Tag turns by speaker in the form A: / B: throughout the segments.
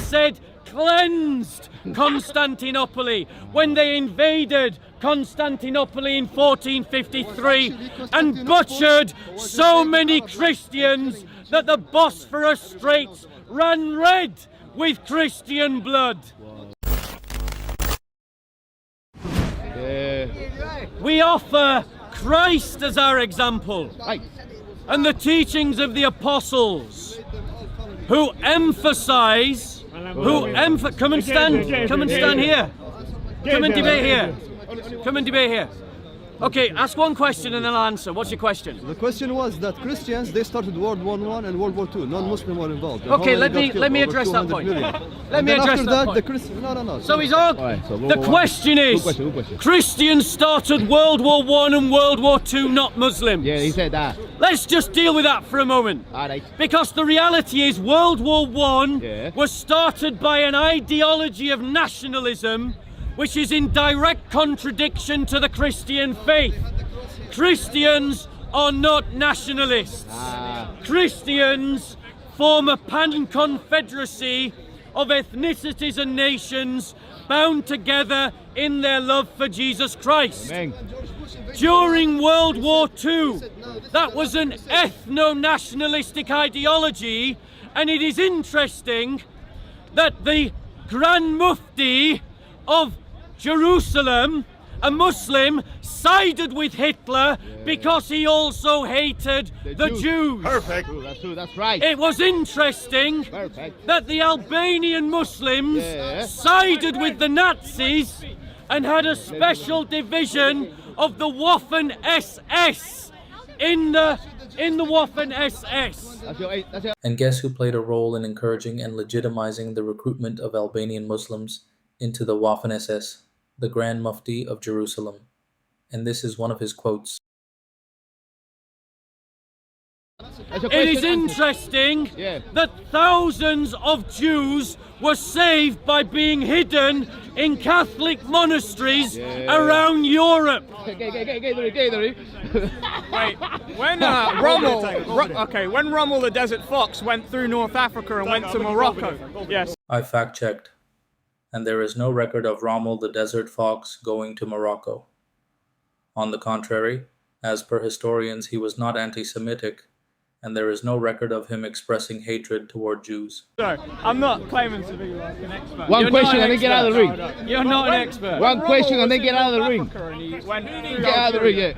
A: said cleansed Constantinople when they invaded Constantinople in 1453 and butchered so many Christians that the Bosphorus Strait ran red with Christian blood. We offer Christ as our example and the teachings of the apostles who emphasize, come and stand here. Come and debate here. Come and debate here. Okay, ask one question and then I'll answer. What's your question?
B: The question was that Christians, they started World War I and World War II. Non-Muslim were involved.
A: Okay, let me address that point. Let me address that point.
B: No.
A: So he's all. The question is, Christians started World War I and World War II, not Muslims.
C: Yeah, he said that.
A: Let's just deal with that for a moment.
C: Alright.
A: Because the reality is World War I was started by an ideology of nationalism which is in direct contradiction to the Christian faith. Christians are not nationalists. Christians form a pan-confederacy of ethnicities and nations bound together in their love for Jesus Christ.
C: Amen.
A: During World War II, that was an ethno-nationalistic ideology, and it is interesting that the Grand Mufti of Jerusalem, a Muslim, sided with Hitler because he also hated the Jews.
C: Perfect. True, that's true, that's right.
A: It was interesting that the Albanian Muslims sided with the Nazis and had a special division of the Waffen SS in the Waffen SS.
D: And guess who played a role in encouraging and legitimizing the recruitment of Albanian Muslims into the Waffen SS? The Grand Mufti of Jerusalem. And this is one of his quotes.
A: It is interesting that thousands of Jews were saved by being hidden in Catholic monasteries around Europe.
E: Wait, when when Rommel the Desert Fox went through North Africa and went to Morocco, yes.
D: I fact-checked, and there is no record of Rommel the Desert Fox going to Morocco. On the contrary, as per historians, he was not anti-Semitic, and there is no record of him expressing hatred toward Jews.
E: So, I'm not claiming to be like an expert.
C: One question and then get out of the ring.
A: You're not an expert.
C: One question and then get out of the ring.
E: Get
C: out of the ring,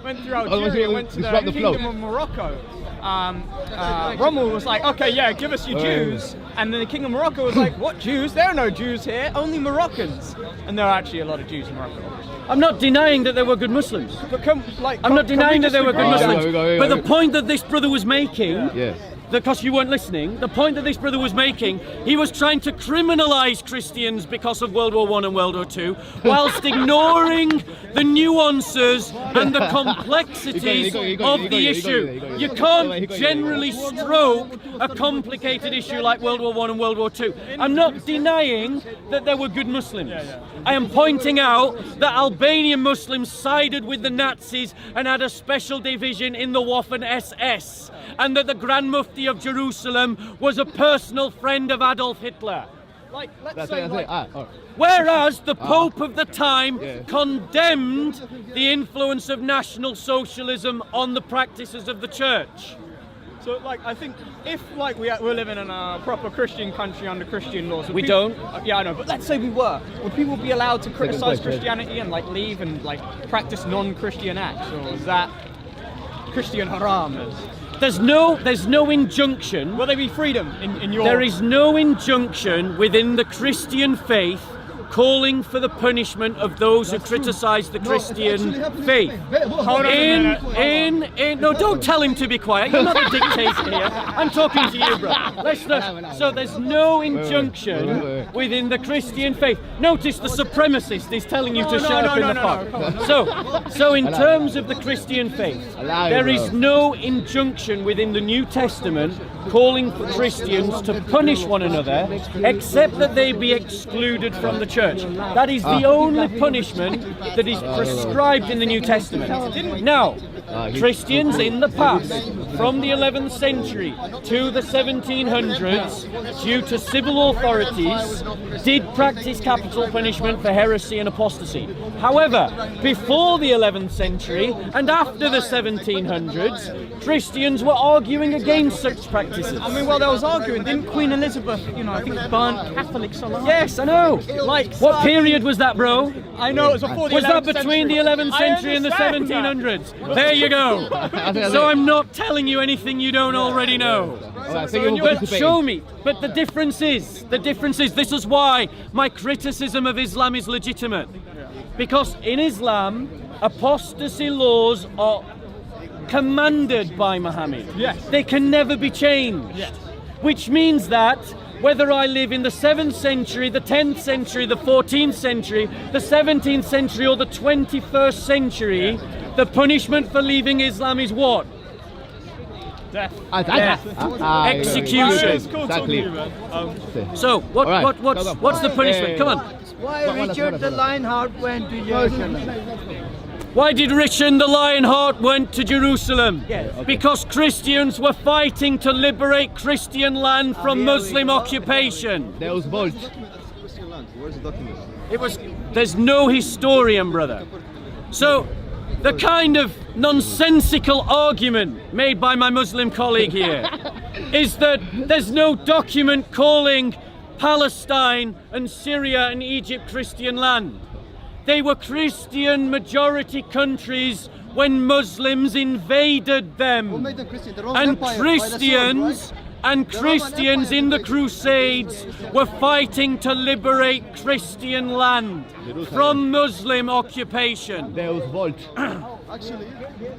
E: Went through Algeria, went to the Kingdom of Morocco. Rommel was like, okay, yeah, give us your Jews. And then the King of Morocco was like, what Jews? There are no Jews here, only Moroccans. And there are actually a lot of Jews in Morocco.
A: I'm not denying that there were good Muslims.
E: But
A: I'm not denying that there were good Muslims. But the point that this brother was making, because you weren't listening, the point that this brother was making, he was trying to criminalize Christians because of World War I and World War II, whilst ignoring the nuances and the complexities of the issue. You can't generally stroke a complicated issue like World War I and World War II. I'm not denying that there were good Muslims. I am pointing out that Albanian Muslims sided with the Nazis and had a special division in the Waffen SS, and that the Grand Mufti of Jerusalem was a personal friend of Adolf Hitler. Whereas the Pope of the time condemned the influence of National Socialism on the practices of the Church.
E: So, I think if, we're living in a proper Christian country under Christian laws...
A: We don't?
E: Yeah, I know, but let's say we were. Would people be allowed to criticize Christianity and, leave and, practice non-Christian acts? Or is that Christian haram?
A: There's no injunction.
E: Will there be freedom in your...
A: There is no injunction within the Christian faith calling for the punishment of those who criticize the Christian faith.
E: Hold on
A: no, don't tell him to be quiet. You're not the dictator here. I'm talking to you, bro. So there's no injunction within the Christian faith. Notice the supremacist is telling you to shut up in the park. So in terms of the Christian faith, there is no injunction within the New Testament calling for Christians to punish one another, except that they be excluded from the church. That is the only punishment that is prescribed in the New Testament. Now, Christians in the past from the 11th century to the 1700s, due to civil authorities, did practice capital punishment for heresy and apostasy. However, before the 11th century and after the 1700s, Christians were arguing against such practices.
E: I mean, while they was arguing, didn't Queen Elizabeth, I think burnt Catholics alive?
A: Yes, I know.
E: Like,
A: What period was that, bro?
E: I know it was before the
A: Was
E: 11th
A: that between the 11th century and the 1700s? There you go. So I'm not telling you anything you don't already know. But show me. But the difference is, this is why my criticism of Islam is legitimate. Because in Islam, apostasy laws are commanded by Muhammad.
E: Yes.
A: They can never be changed.
E: Yes.
A: Which means that whether I live in the 7th century, the 10th century, the 14th century, the 17th century, or the 21st century, the punishment for leaving Islam is what?
E: Death.
A: Execution.
E: It's cool talking to you, man.
A: So, what's the punishment? Come on.
F: Why Richard the Lionheart went to Jerusalem?
A: Why did Richard the Lionheart went to Jerusalem?
F: Yes.
A: Because Christians were fighting to liberate Christian land from Muslim occupation.
C: There was bolt.
B: Christian land. Where's the document?
A: There's no historian, brother. So, the kind of nonsensical argument made by my Muslim colleague here is that there's no document calling Palestine and Syria and Egypt Christian land. They were Christian majority countries when Muslims invaded them.
B: Who made them Christian? The Roman
A: And
B: Empire,
A: Christians Christians in the Crusades were fighting to liberate Christian land from Muslim occupation.
C: There was bolt.
B: Actually,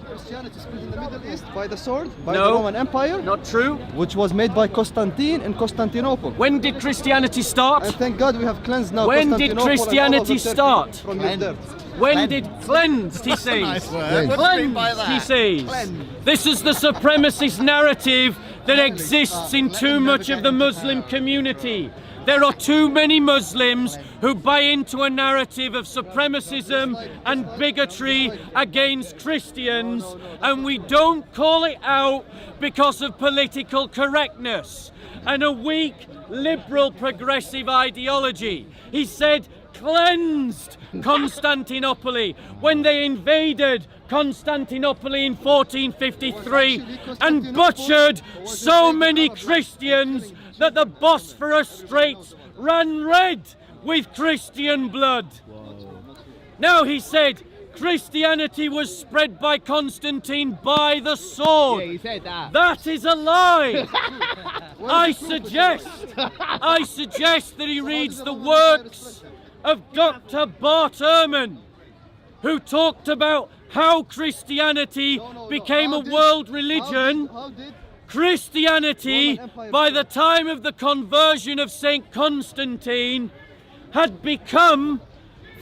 B: Christianity spread in the Middle East by the sword, by
A: No.
B: the Roman Empire,
A: Not true.
B: which was made by Constantine in Constantinople.
A: When did Christianity start?
B: And thank God we have cleansed now
A: When did
B: Constantinople and all of
A: Christianity
B: the Turkey
A: start?
B: From your dirt.
A: When did cleansed, he says. Cleansed, he says. This is the supremacist narrative that exists in too much of the Muslim community. There are too many Muslims who buy into a narrative of supremacism and bigotry against Christians, and we don't call it out because of political correctness and a weak, liberal, progressive ideology. He said, cleansed Constantinople when they invaded Constantinople in 1453 and butchered so many Christians that the Bosphorus Strait ran red with Christian blood. Now he said Christianity was spread by Constantine by the sword.
C: Yeah, he said that.
A: That is a lie. I suggest that he reads the works of Dr. Bart Ehrman, who talked about how Christianity became a world religion.
B: How did
A: Christianity, by the time of the conversion of St. Constantine, had become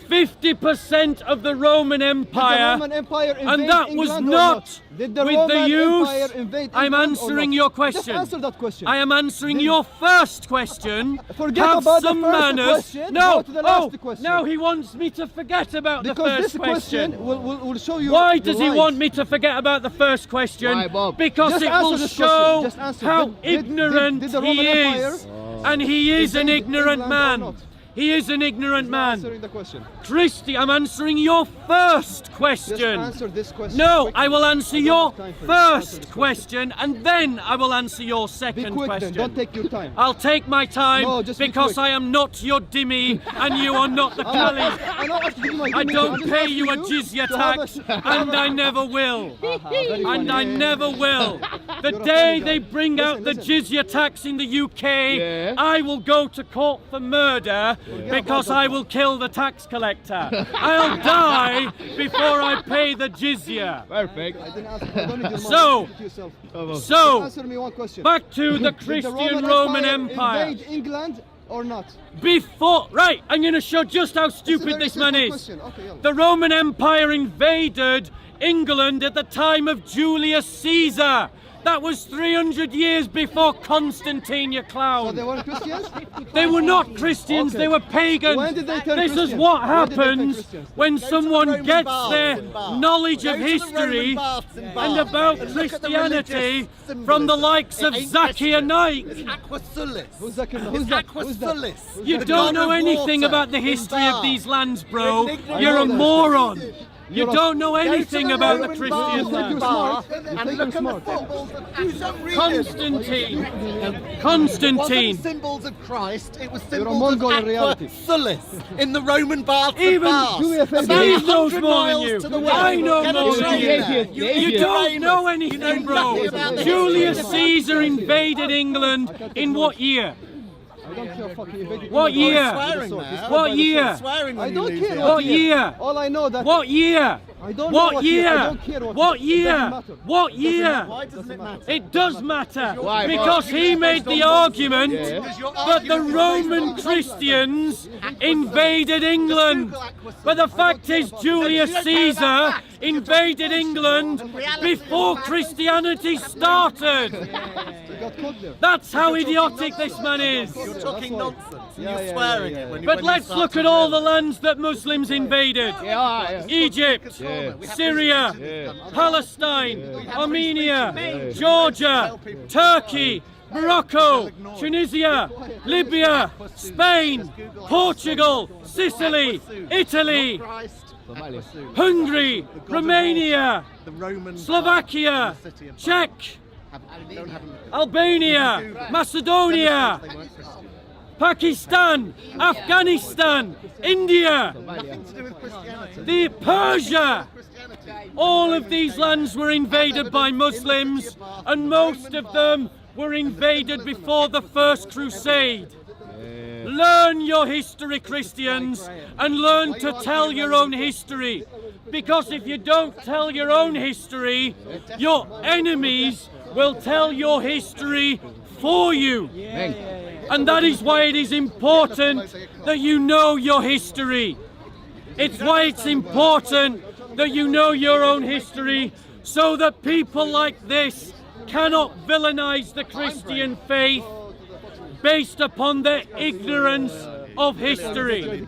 A: 50% of the Roman Empire, and that was not with the use. I'm answering your question.
B: Just answer that question.
A: I am answering your first question.
B: Forget
A: Have
B: about the
A: some
B: first
A: manners.
B: question,
A: No,
B: go to the last question.
A: now he wants me to forget about the
B: Because
A: first
B: this question will show you.
A: Why
B: the
A: does he
B: lies.
A: want me to forget about the first question?
C: Why, Bob?
A: Because
B: Just
A: it
B: answer
A: will
B: this
A: show
B: question. Just answer.
A: how
B: Did
A: ignorant
B: the
A: he
B: Roman
A: is.
B: Empire
A: And he is an
B: invade
A: ignorant
B: England or
A: man.
B: not?
A: He is an ignorant man.
B: Answering the question.
A: I'm answering your first
B: Just
A: question.
B: answer this question.
A: No,
B: quickly.
A: I will answer
B: I don't
A: your
B: have time for this. Answer
A: first
B: this
A: question, and then I will answer your
B: Be
A: second
B: quick
A: question.
B: then. Don't take your time.
A: I'll take my time
B: No, just be
A: because
B: quick.
A: I am not your dhimmi and you are not the caliph. I don't pay you a jizya tax, and I never will. And I never will. The
B: You're a
A: day
B: funny
A: they
B: guy.
A: bring out the
B: Listen.
A: jizya tax in the UK,
C: Yeah.
A: I will go to court for murder because I will kill the tax collector. I'll die before I pay the jizya.
C: Perfect.
B: I didn't ask. I don't need your
A: So-
B: money. Keep it to yourself.
A: So,
B: Answer me one question.
A: back to the
B: Did
A: Christian Roman Empire.
B: invade England or not?
A: Right, I'm going to show just how stupid
B: very
A: this man
B: simple
A: is.
B: question. Okay, yeah.
A: The Roman Empire invaded England at the time of Julius Caesar. That was 300 years before Constantine, you
B: So
A: clown.
B: they weren't Christians?
A: They were not Christians,
B: Okay.
A: they were pagans.
B: When did they turn
A: This is
B: Christians?
A: what
B: When did they turn
A: happens
B: Christians?
A: when someone
G: Roman
A: gets
G: baths
A: their
G: in Bath.
A: knowledge
G: Go
A: of
G: to the Roman
A: history
G: baths in
A: and
G: Bath
A: about
G: and look at the
A: Christianity
G: religious
A: from the
G: symbolism.
A: likes of
G: It ain't
A: Zacchaeus
G: Christian.
A: Knight.
G: It's Aqua Sulis.
B: Who's that?
G: It's
B: Who's that?
G: Aqua
B: Who's that?
G: Sulis.
A: You
G: The
A: don't
G: god
A: know
G: of
A: anything
G: water
A: about the
G: in
A: history of
G: Bath.
A: these lands, bro.
G: You're ignorant.
A: You're a
B: I know that.
A: moron. You
B: You're a-
A: don't know
G: Go to
A: anything
G: the
A: about the
G: Roman
A: Christian
G: baths
B: You think
A: lands.
B: you're
G: in
B: smart?
G: Bath
B: You
G: and
B: think
G: look
B: you're
G: at the
B: smart?
G: symbols of Constantine.
A: Constantine.
G: It
A: Constantine.
G: wasn't symbols of Christ, it was
B: You're a
G: symbols
B: Mongol
G: of
B: in reality.
G: Aqua Sulis in the Roman baths
A: Even-
G: of Bath.
B: Do me a favour.
G: About
A: Steve knows
G: 100
A: more than
G: miles
A: you.
G: to the
A: I
G: west.
A: know
G: Get a
A: more than
G: train
A: you.
G: there.
C: You
A: You don't
G: famous.
A: know
G: You
A: anything,
G: know
A: bro.
G: nothing about the
A: Julius
G: history.
A: Caesar invaded England in what year?
B: I don't care fucking invading
A: What
B: England.
A: year?
G: Swearing there.
A: What year?
G: Swearing
B: I
G: when you
B: don't
G: lose
B: care
G: it.
A: What year?
B: All I know that.
A: What year?
B: I don't know
A: What
B: what year. I
A: year?
B: don't care
A: What
B: year. It
A: year?
B: doesn't matter.
A: What year?
G: Why doesn't it matter?
A: It does matter
C: Why?
A: because he made the argument
C: Yeah.
A: that the Roman Christians invaded England. But the fact is, Julius Caesar invaded England before Christianity started.
B: You got caught there.
A: That's how idiotic this man is.
G: You're talking nonsense. And
B: Yeah,
G: you're
B: yeah,
G: swearing
B: yeah,
G: it when you
A: But
G: when you
A: let's
G: start
A: look
G: to
A: at all
G: do
A: the lands that Muslims invaded.
C: Yeah.
A: Egypt,
C: Yeah.
A: Syria,
C: Yeah.
A: Palestine, Armenia, Georgia, Turkey, Morocco, Tunisia, Libya, Spain, Portugal, Sicily, Italy, Hungary, Romania,
G: the Roman
A: Slovakia, Czech, Albania, Macedonia, Pakistan, Afghanistan, India,
G: nothing to do with Christianity.
A: the Persia. All of these lands were invaded by Muslims, and most of them were invaded before the First Crusade. Learn your history, Christians, and learn to tell your own history. Because if you don't tell your own history, your enemies will tell your history for you. And that is why it is important that you know your history. It's why it's important that you know your own history, so that people like this cannot villainize the Christian faith based upon their ignorance of history.